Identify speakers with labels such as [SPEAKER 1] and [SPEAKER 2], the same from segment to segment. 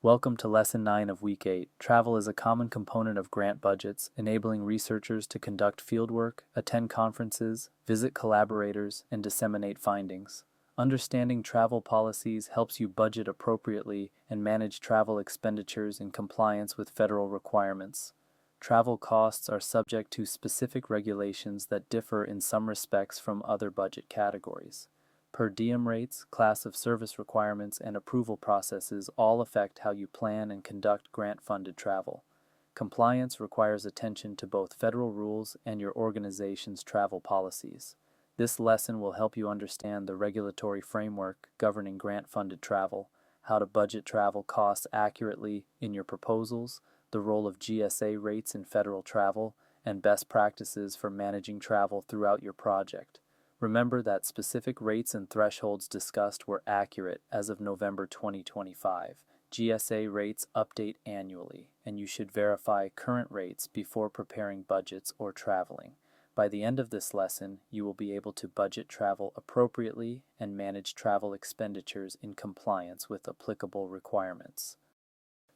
[SPEAKER 1] Welcome to Lesson 9 of Week 8. Travel is a common component of grant budgets, enabling researchers to conduct fieldwork, attend conferences, visit collaborators, and disseminate findings. Understanding travel policies helps you budget appropriately and manage travel expenditures in compliance with federal requirements. Travel costs are subject to specific regulations that differ in some respects from other budget categories. Per diem rates, class of service requirements, and approval processes all affect how you plan and conduct grant-funded travel. Compliance requires attention to both federal rules and your organization's travel policies. This lesson will help you understand the regulatory framework governing grant-funded travel, how to budget travel costs accurately in your proposals, the role of GSA rates in federal travel, and best practices for managing travel throughout your project. Remember that specific rates and thresholds discussed were accurate as of November 2025. GSA rates update annually, and you should verify current rates before preparing budgets or traveling. By the end of this lesson, you will be able to budget travel appropriately and manage travel expenditures in compliance with applicable requirements.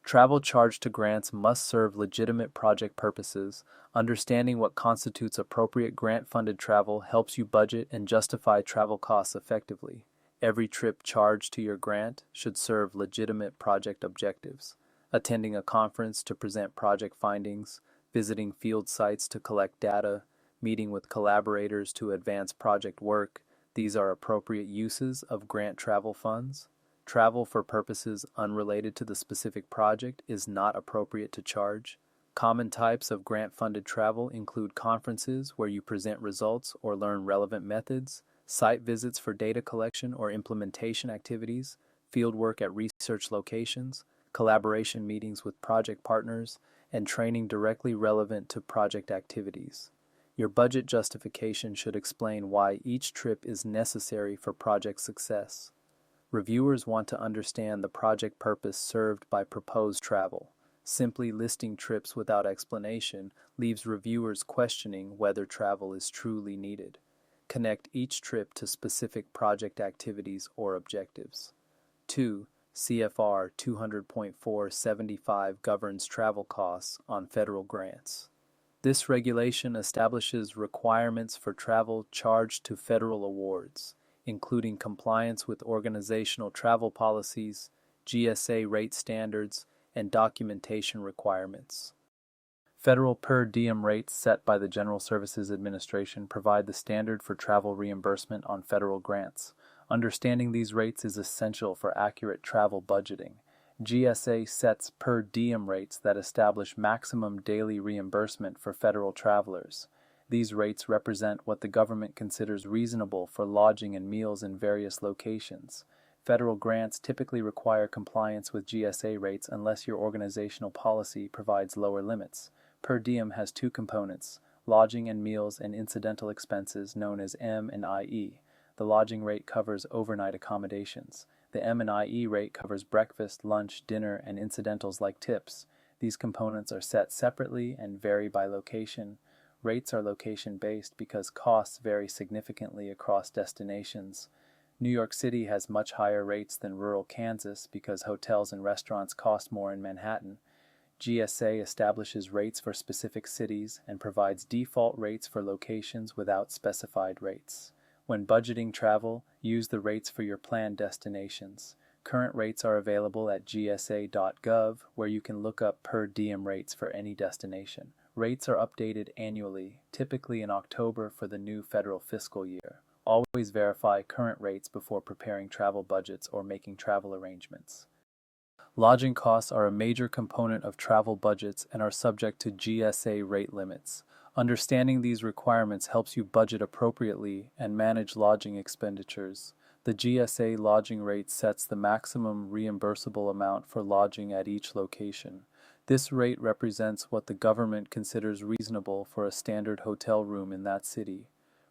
[SPEAKER 1] Travel charged to grants must serve legitimate project purposes. Understanding what constitutes appropriate grant-funded travel helps you budget and justify travel costs effectively. Every trip charged to your grant should serve legitimate project objectives. Attending a conference to present project findings, visiting field sites to collect data, meeting with collaborators to advance project work, these are appropriate uses of grant travel funds. Travel for purposes unrelated to the specific project is not appropriate to charge. Common types of grant-funded travel include conferences where you present results or learn relevant methods, site visits for data collection or implementation activities, fieldwork at research locations, collaboration meetings with project partners, and training directly relevant to project activities. Your budget justification should explain why each trip is necessary for project success. Reviewers want to understand the project purpose served by proposed travel. Simply listing trips without explanation leaves reviewers questioning whether travel is truly needed. Connect each trip to specific project activities or objectives. 2. CFR 200.475 governs travel costs on federal grants. This regulation establishes requirements for travel charged to federal awards, including compliance with organizational travel policies, GSA rate standards, and documentation requirements. Federal per diem rates set by the General Services Administration provide the standard for travel reimbursement on federal grants. Understanding these rates is essential for accurate travel budgeting. GSA sets per diem rates that establish maximum daily reimbursement for federal travelers. These rates represent what the government considers reasonable for lodging and meals in various locations. Federal grants typically require compliance with GSA rates unless your organizational policy provides lower limits. Per diem has two components: lodging and meals and incidental expenses known as M&IE. The lodging rate covers overnight accommodations. The M&IE rate covers breakfast, lunch, dinner, and incidentals like tips. These components are set separately and vary by location. Rates are location-based because costs vary significantly across destinations. New York City has much higher rates than rural Kansas because hotels and restaurants cost more in Manhattan. GSA establishes rates for specific cities and provides default rates for locations without specified rates. When budgeting travel, use the rates for your planned destinations. Current rates are available at gsa.gov, where you can look up per diem rates for any destination. Rates are updated annually, typically in October for the new federal fiscal year. Always verify current rates before preparing travel budgets or making travel arrangements. Lodging costs are a major component of travel budgets and are subject to GSA rate limits. Understanding these requirements helps you budget appropriately and manage lodging expenditures. The GSA lodging rate sets the maximum reimbursable amount for lodging at each location. This rate represents what the government considers reasonable for a standard hotel room in that city.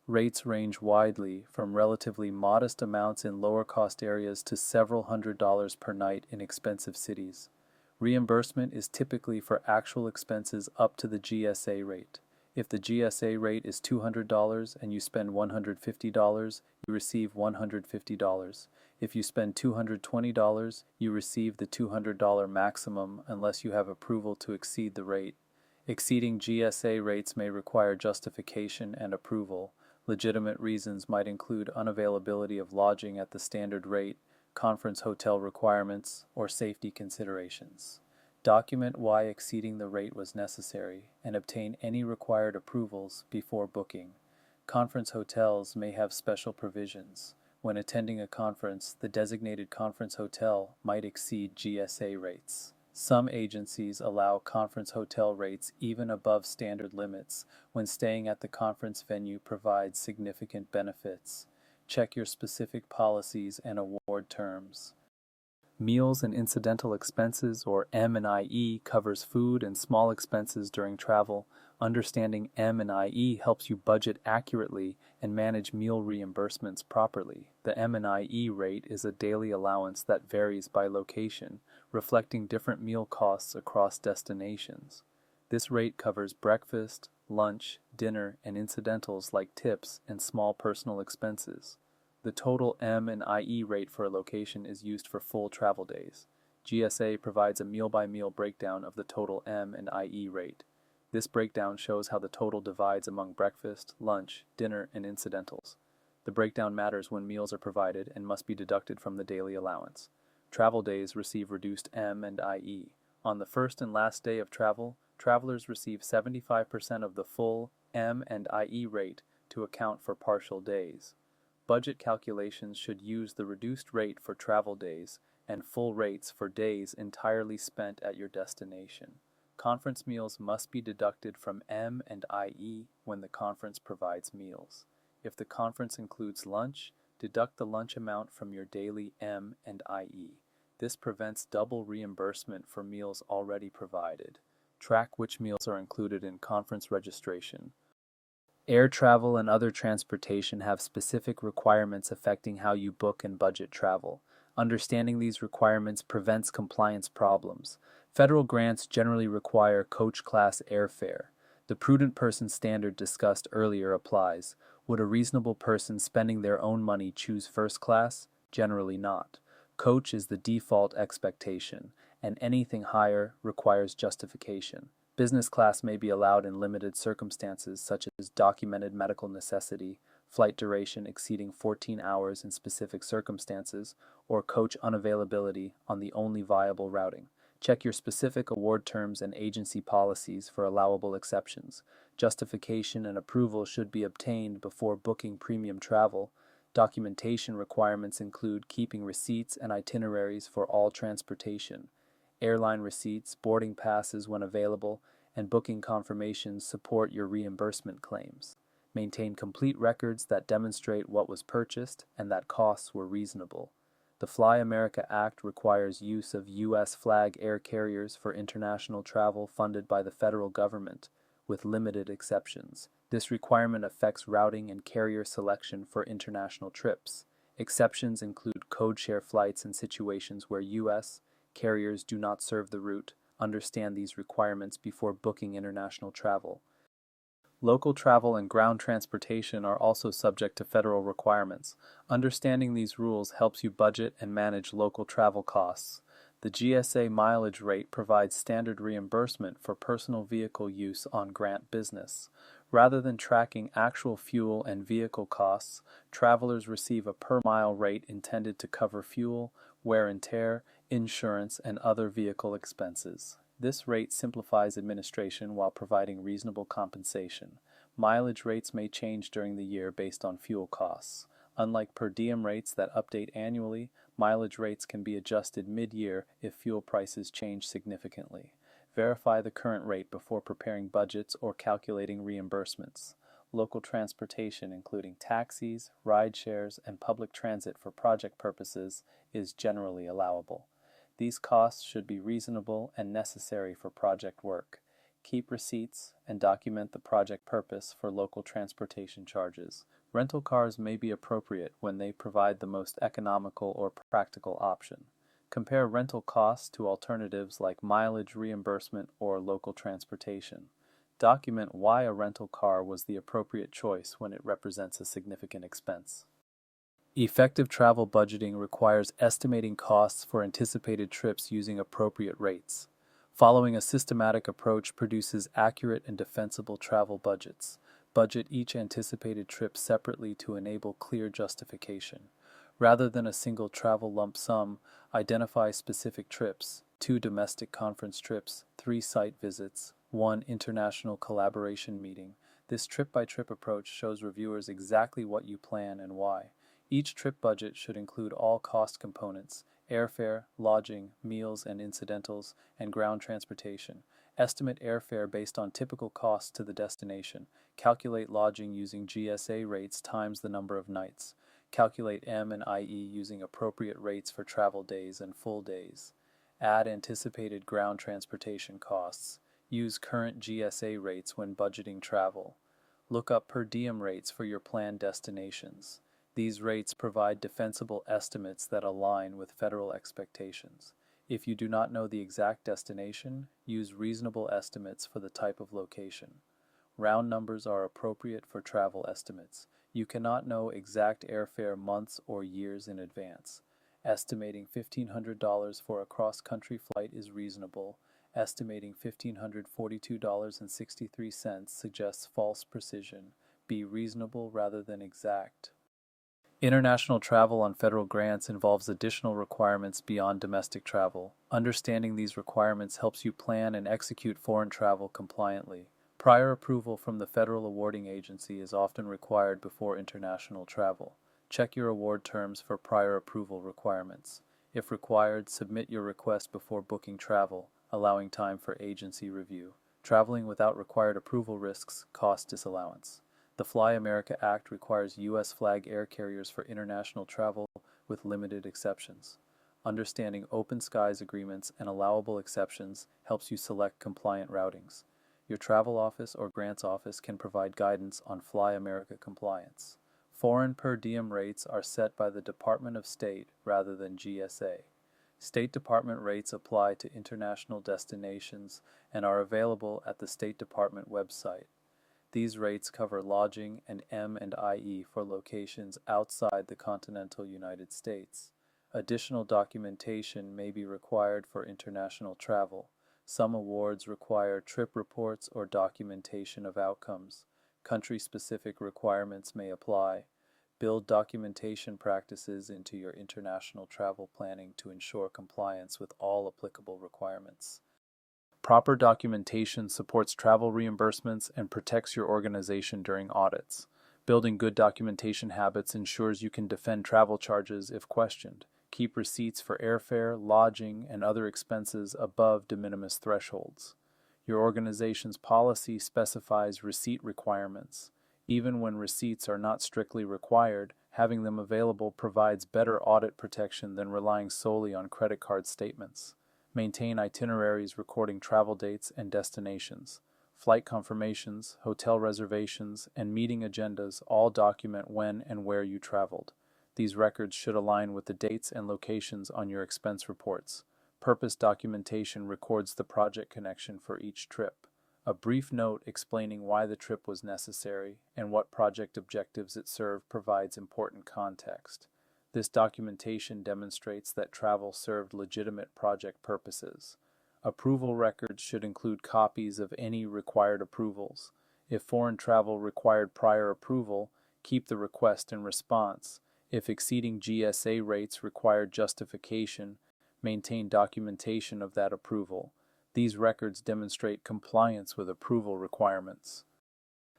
[SPEAKER 1] Rates range widely, from relatively modest amounts in lower-cost areas to several $100s per night in expensive cities. Reimbursement is typically for actual expenses up to the GSA rate. If the GSA rate is $200 and you spend $150, you receive $150. If you spend $220, you receive the $200 maximum unless you have approval to exceed the rate. Exceeding GSA rates may require justification and approval. Legitimate reasons might include unavailability of lodging at the standard rate, conference hotel requirements, or safety considerations. Document why exceeding the rate was necessary and obtain any required approvals before booking. Conference hotels may have special provisions. When attending a conference, the designated conference hotel might exceed GSA rates. Some agencies allow conference hotel rates even above standard limits when staying at the conference venue provides significant benefits. Check your specific policies and award terms. Meals and incidental expenses, or M&IE, covers food and small expenses during travel. Understanding M&IE helps you budget accurately and manage meal reimbursements properly. The M&IE rate is a daily allowance that varies by location, reflecting different meal costs across destinations. This rate covers breakfast, lunch, dinner, and incidentals like tips and small personal expenses. The total M&IE rate for a location is used for full travel days. GSA provides a meal-by-meal breakdown of the total M&IE rate. This breakdown shows how the total divides among breakfast, lunch, dinner, and incidentals. The breakdown matters when meals are provided and must be deducted from the daily allowance. Travel days receive reduced M&IE. On the first and last day of travel, travelers receive 75% of the full M&IE rate to account for partial days. Budget calculations should use the reduced rate for travel days and full rates for days entirely spent at your destination. Conference meals must be deducted from M&IE when the conference provides meals. If the conference includes lunch, deduct the lunch amount from your daily M&IE. This prevents double reimbursement for meals already provided. Track which meals are included in conference registration. Air travel and other transportation have specific requirements affecting how you book and budget travel. Understanding these requirements prevents compliance problems. Federal grants generally require coach class airfare. The prudent person standard discussed earlier applies. Would a reasonable person spending their own money choose first class? Generally not. Coach is the default expectation, and anything higher requires justification. Business class may be allowed in limited circumstances such as documented medical necessity, flight duration exceeding 14 hours in specific circumstances, or coach unavailability on the only viable routing. Check your specific award terms and agency policies for allowable exceptions. Justification and approval should be obtained before booking premium travel. Documentation requirements include keeping receipts and itineraries for all transportation. Airline receipts, boarding passes when available, and booking confirmations support your reimbursement claims. Maintain complete records that demonstrate what was purchased and that costs were reasonable. The Fly America Act requires use of U.S. flag air carriers for international travel funded by the federal government, with limited exceptions. This requirement affects routing and carrier selection for international trips. Exceptions include code-share flights in situations where U.S. carriers do not serve the route. Understand these requirements before booking international travel. Local travel and ground transportation are also subject to federal requirements. Understanding these rules helps you budget and manage local travel costs. The GSA mileage rate provides standard reimbursement for personal vehicle use on grant business. Rather than tracking actual fuel and vehicle costs, travelers receive a per-mile rate intended to cover fuel, wear and tear, insurance, and other vehicle expenses. This rate simplifies administration while providing reasonable compensation. Mileage rates may change during the year based on fuel costs. Unlike per diem rates that update annually, mileage rates can be adjusted mid-year if fuel prices change significantly. Verify the current rate before preparing budgets or calculating reimbursements. Local transportation, including taxis, ride shares, and public transit for project purposes, is generally allowable. These costs should be reasonable and necessary for project work. Keep receipts and document the project purpose for local transportation charges. Rental cars may be appropriate when they provide the most economical or practical option. Compare rental costs to alternatives like mileage reimbursement or local transportation. Document why a rental car was the appropriate choice when it represents a significant expense. Effective travel budgeting requires estimating costs for anticipated trips using appropriate rates. Following a systematic approach produces accurate and defensible travel budgets. Budget each anticipated trip separately to enable clear justification. Rather than a single travel lump sum, identify specific trips: 2 domestic conference trips, 3 site visits, 1 international collaboration meeting. This trip-by-trip approach shows reviewers exactly what you plan and why. Each trip budget should include all cost components: airfare, lodging, meals and incidentals, and ground transportation. Estimate airfare based on typical costs to the destination. Calculate lodging using GSA rates times the number of nights. Calculate M&IE using appropriate rates for travel days and full days. Add anticipated ground transportation costs. Use current GSA rates when budgeting travel. Look up per diem rates for your planned destinations. These rates provide defensible estimates that align with federal expectations. If you do not know the exact destination, use reasonable estimates for the type of location. Round numbers are appropriate for travel estimates. You cannot know exact airfare months or years in advance. Estimating $1,500 for a cross-country flight is reasonable. Estimating $1,542.63 suggests false precision. Be reasonable rather than exact. International travel on federal grants involves additional requirements beyond domestic travel. Understanding these requirements helps you plan and execute foreign travel compliantly. Prior approval from the federal awarding agency is often required before international travel. Check your award terms for prior approval requirements. If required, submit your request before booking travel, allowing time for agency review. Traveling without required approval risks cost disallowance. The Fly America Act requires U.S. flag air carriers for international travel with limited exceptions. Understanding open skies agreements and allowable exceptions helps you select compliant routings. Your travel office or grants office can provide guidance on Fly America compliance. Foreign per diem rates are set by the Department of State rather than GSA. State Department rates apply to international destinations and are available at the State Department website. These rates cover lodging and M&IE for locations outside the continental United States. Additional documentation may be required for international travel. Some awards require trip reports or documentation of outcomes. Country-specific requirements may apply. Build documentation practices into your international travel planning to ensure compliance with all applicable requirements. Proper documentation supports travel reimbursements and protects your organization during audits. Building good documentation habits ensures you can defend travel charges if questioned. Keep receipts for airfare, lodging, and other expenses above de minimis thresholds. Your organization's policy specifies receipt requirements. Even when receipts are not strictly required, having them available provides better audit protection than relying solely on credit card statements. Maintain itineraries recording travel dates and destinations. Flight confirmations, hotel reservations, and meeting agendas all document when and where you traveled. These records should align with the dates and locations on your expense reports. Purpose documentation records the project connection for each trip. A brief note explaining why the trip was necessary and what project objectives it served provides important context. This documentation demonstrates that travel served legitimate project purposes. Approval records should include copies of any required approvals. If foreign travel required prior approval, keep the request in response. If exceeding GSA rates required justification, maintain documentation of that approval. These records demonstrate compliance with approval requirements.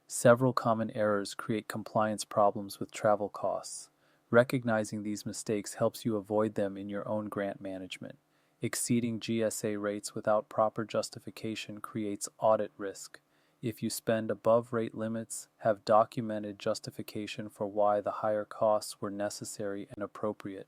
[SPEAKER 1] Several common errors create compliance problems with travel costs. Recognizing these mistakes helps you avoid them in your own grant management. Exceeding GSA rates without proper justification creates audit risk. If you spend above rate limits, have documented justification for why the higher costs were necessary and appropriate.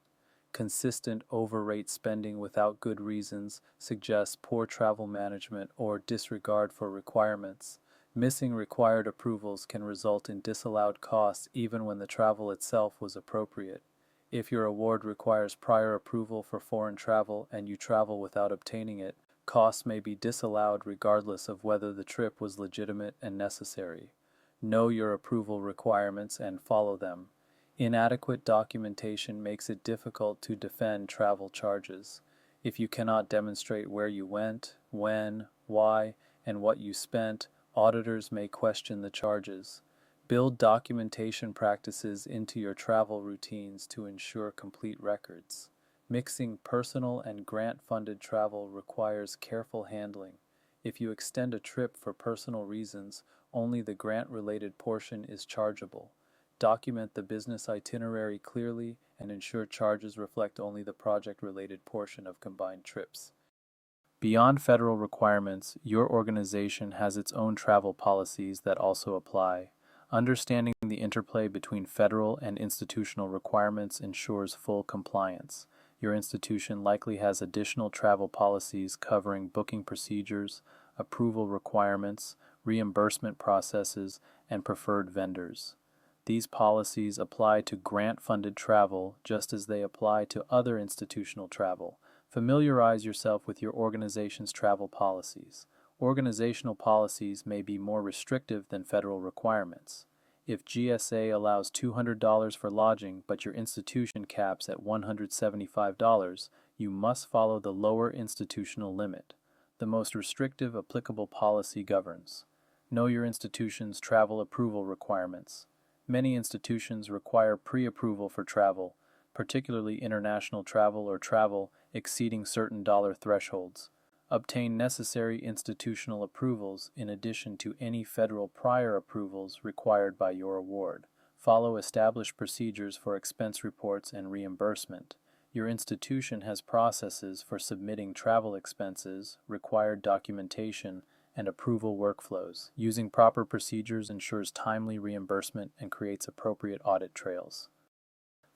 [SPEAKER 1] Consistent over-rate spending without good reasons suggests poor travel management or disregard for requirements. Missing required approvals can result in disallowed costs even when the travel itself was appropriate. If your award requires prior approval for foreign travel and you travel without obtaining it, costs may be disallowed regardless of whether the trip was legitimate and necessary. Know your approval requirements and follow them. Inadequate documentation makes it difficult to defend travel charges. If you cannot demonstrate where you went, when, why, and what you spent, auditors may question the charges. Build documentation practices into your travel routines to ensure complete records. Mixing personal and grant-funded travel requires careful handling. If you extend a trip for personal reasons, only the grant-related portion is chargeable. Document the business itinerary clearly and ensure charges reflect only the project-related portion of combined trips. Beyond federal requirements, your organization has its own travel policies that also apply. Understanding the interplay between federal and institutional requirements ensures full compliance. Your institution likely has additional travel policies covering booking procedures, approval requirements, reimbursement processes, and preferred vendors. These policies apply to grant-funded travel just as they apply to other institutional travel. Familiarize yourself with your organization's travel policies. Organizational policies may be more restrictive than federal requirements. If GSA allows $200 for lodging but your institution caps at $175, you must follow the lower institutional limit. The most restrictive applicable policy governs. Know your institution's travel approval requirements. Many institutions require pre-approval for travel, particularly international travel or travel exceeding certain dollar thresholds. Obtain necessary institutional approvals in addition to any federal prior approvals required by your award. Follow established procedures for expense reports and reimbursement. Your institution has processes for submitting travel expenses, required documentation, and approval workflows. Using proper procedures ensures timely reimbursement and creates appropriate audit trails.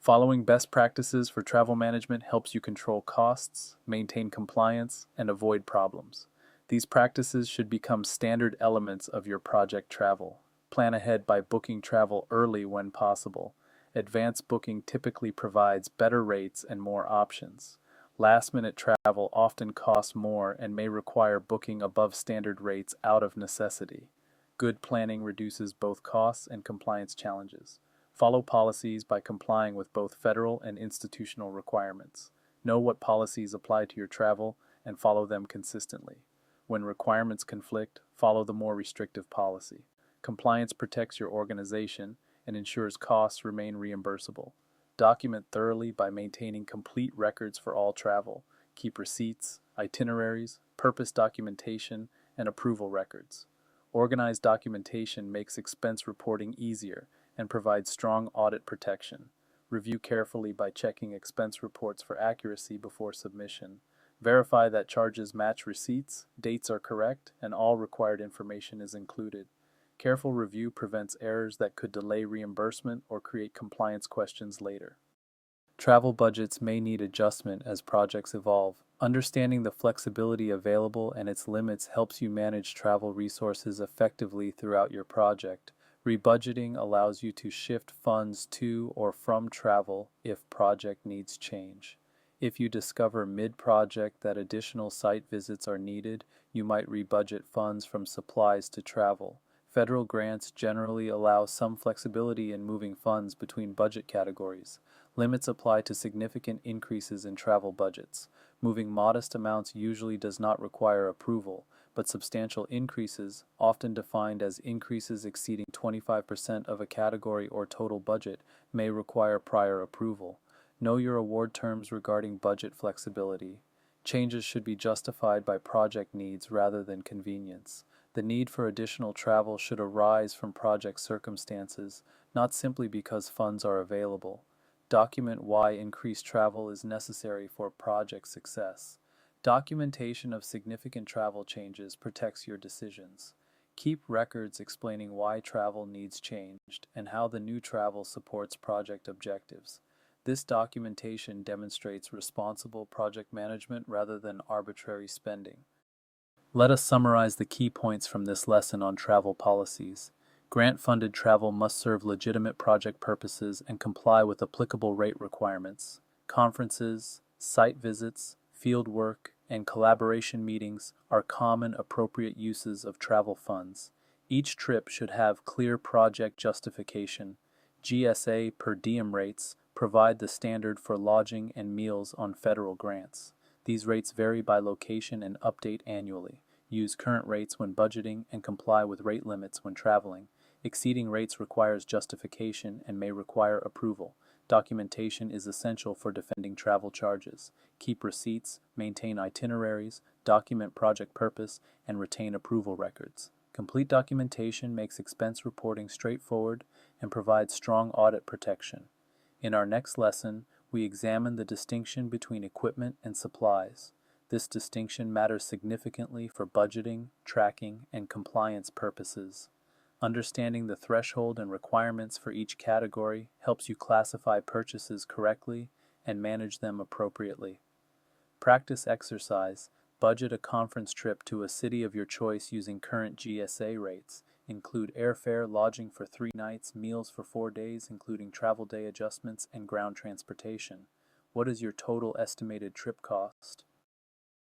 [SPEAKER 1] Following best practices for travel management helps you control costs, maintain compliance, and avoid problems. These practices should become standard elements of your project travel. Plan ahead by booking travel early when possible. Advanced booking typically provides better rates and more options. Last-minute travel often costs more and may require booking above standard rates out of necessity. Good planning reduces both costs and compliance challenges. Follow policies by complying with both federal and institutional requirements. Know what policies apply to your travel and follow them consistently. When requirements conflict, follow the more restrictive policy. Compliance protects your organization and ensures costs remain reimbursable. Document thoroughly by maintaining complete records for all travel. Keep receipts, itineraries, purpose documentation, and approval records. Organized documentation makes expense reporting easier and provides strong audit protection. Review carefully by checking expense reports for accuracy before submission. Verify that charges match receipts, dates are correct, and all required information is included. Careful review prevents errors that could delay reimbursement or create compliance questions later. Travel budgets may need adjustment as projects evolve. Understanding the flexibility available and its limits helps you manage travel resources effectively throughout your project. Rebudgeting allows you to shift funds to or from travel if project needs change. If you discover mid-project that additional site visits are needed, you might rebudget funds from supplies to travel. Federal grants generally allow some flexibility in moving funds between budget categories. Limits apply to significant increases in travel budgets. Moving modest amounts usually does not require approval, but substantial increases, often defined as increases exceeding 25% of a category or total budget, may require prior approval. Know your award terms regarding budget flexibility. Changes should be justified by project needs rather than convenience. The need for additional travel should arise from project circumstances, not simply because funds are available. Document why increased travel is necessary for project success. Documentation of significant travel changes protects your decisions. Keep records explaining why travel needs changed and how the new travel supports project objectives. This documentation demonstrates responsible project management rather than arbitrary spending. Let us summarize the key points from this lesson on travel policies. Grant-funded travel must serve legitimate project purposes and comply with applicable rate requirements. Conferences, site visits, field work, and collaboration meetings are common appropriate uses of travel funds. Each trip should have clear project justification. GSA per diem rates provide the standard for lodging and meals on federal grants. These rates vary by location and update annually. Use current rates when budgeting and comply with rate limits when traveling. Exceeding rates requires justification and may require approval. Documentation is essential for defending travel charges. Keep receipts, maintain itineraries, document project purpose, and retain approval records. Complete documentation makes expense reporting straightforward and provides strong audit protection. In our next lesson, we examine the distinction between equipment and supplies. This distinction matters significantly for budgeting, tracking, and compliance purposes. Understanding the threshold and requirements for each category helps you classify purchases correctly and manage them appropriately. Practice exercise. Budget a conference trip to a city of your choice using current GSA rates. Include airfare, lodging for 3 nights, meals for 4 days, including travel day adjustments and ground transportation. What is your total estimated trip cost?